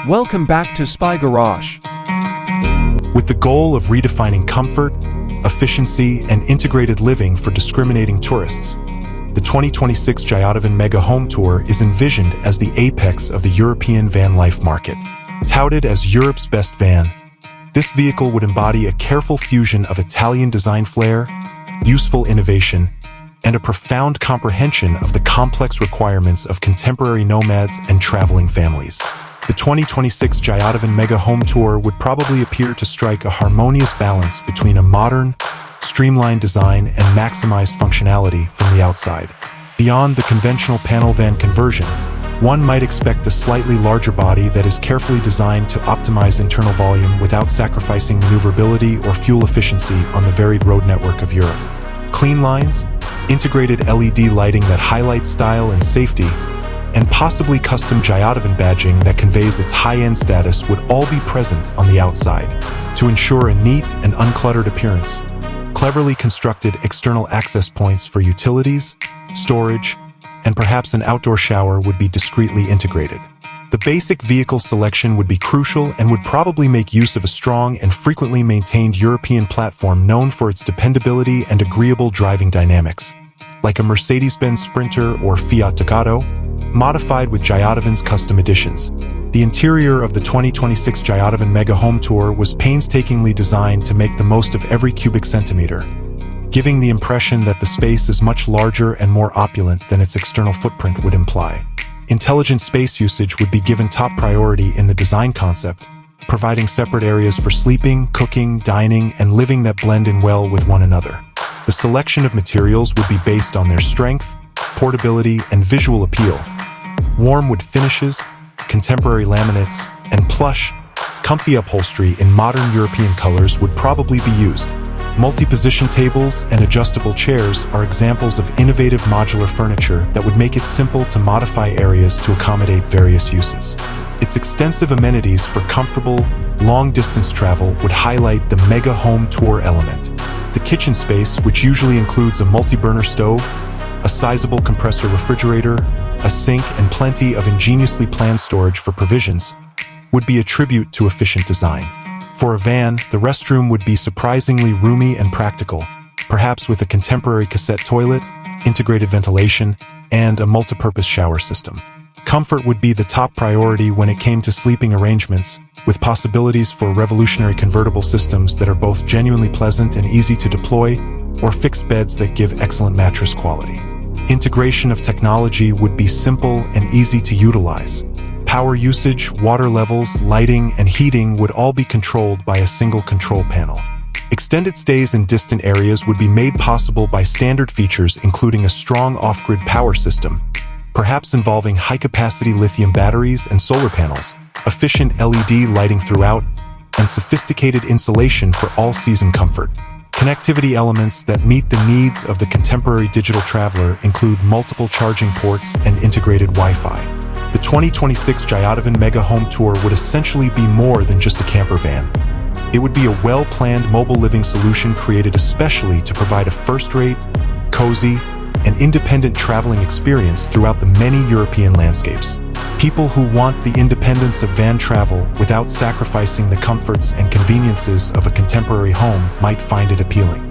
Welcome back to Spy Garage. With the goal of redefining comfort, efficiency, and integrated living for discriminating tourists, the 2026 Giottivan Mega Home Tour is envisioned as the apex of the European van life market. Touted as Europe's best van, this vehicle would embody a careful fusion of Italian design flair, useful innovation, and a profound comprehension of the complex requirements of contemporary nomads and traveling families. The 2026 Giottivan Mega Home Tour would probably appear to strike a harmonious balance between a modern, streamlined design and maximized functionality from the outside. Beyond the conventional panel van conversion, one might expect a slightly larger body that is carefully designed to optimize internal volume without sacrificing maneuverability or fuel efficiency on the varied road network of Europe. Clean lines, integrated LED lighting that highlights style and safety, and possibly custom Giottivan badging that conveys its high-end status would all be present on the outside to ensure a neat and uncluttered appearance. Cleverly constructed external access points for utilities, storage, and perhaps an outdoor shower would be discreetly integrated. The basic vehicle selection would be crucial and would probably make use of a strong and frequently maintained European platform known for its dependability and agreeable driving dynamics, like a Mercedes-Benz Sprinter or Fiat Ducato, modified with Giottivan's custom editions. The interior of the 2026 Giottivan Mega Home Tour was painstakingly designed to make the most of every cubic centimeter, giving the impression that the space is much larger and more opulent than its external footprint would imply. Intelligent space usage would be given top priority in the design concept, providing separate areas for sleeping, cooking, dining, and living that blend in well with one another. The selection of materials would be based on their strength, portability, and visual appeal. Warm wood finishes, contemporary laminates, and plush, comfy upholstery in modern European colors would probably be used. Multi-position tables and adjustable chairs are examples of innovative modular furniture that would make it simple to modify areas to accommodate various uses. Its extensive amenities for comfortable, long-distance travel would highlight the Mega Home Tour element. The kitchen space, which usually includes a multi-burner stove, a sizable compressor refrigerator, a sink, and plenty of ingeniously planned storage for provisions, would be a tribute to efficient design. For a van, the restroom would be surprisingly roomy and practical, perhaps with a contemporary cassette toilet, integrated ventilation, and a multi-purpose shower system. Comfort would be the top priority when it came to sleeping arrangements, with possibilities for revolutionary convertible systems that are both genuinely pleasant and easy to deploy, or fixed beds that give excellent mattress quality. Integration of technology would be simple and easy to utilize. Power usage, water levels, lighting, and heating would all be controlled by a single control panel. Extended stays in distant areas would be made possible by standard features including a strong off-grid power system, perhaps involving high-capacity lithium batteries and solar panels, efficient LED lighting throughout, and sophisticated insulation for all-season comfort. Connectivity elements that meet the needs of the contemporary digital traveler include multiple charging ports and integrated Wi-Fi. The 2026 Giottivan Mega Home Tour would essentially be more than just a camper van. It would be a well-planned mobile living solution created especially to provide a first-rate, cozy, and independent traveling experience throughout the many European landscapes. People who want the independence of van travel without sacrificing the comforts and conveniences of a contemporary home might find it appealing.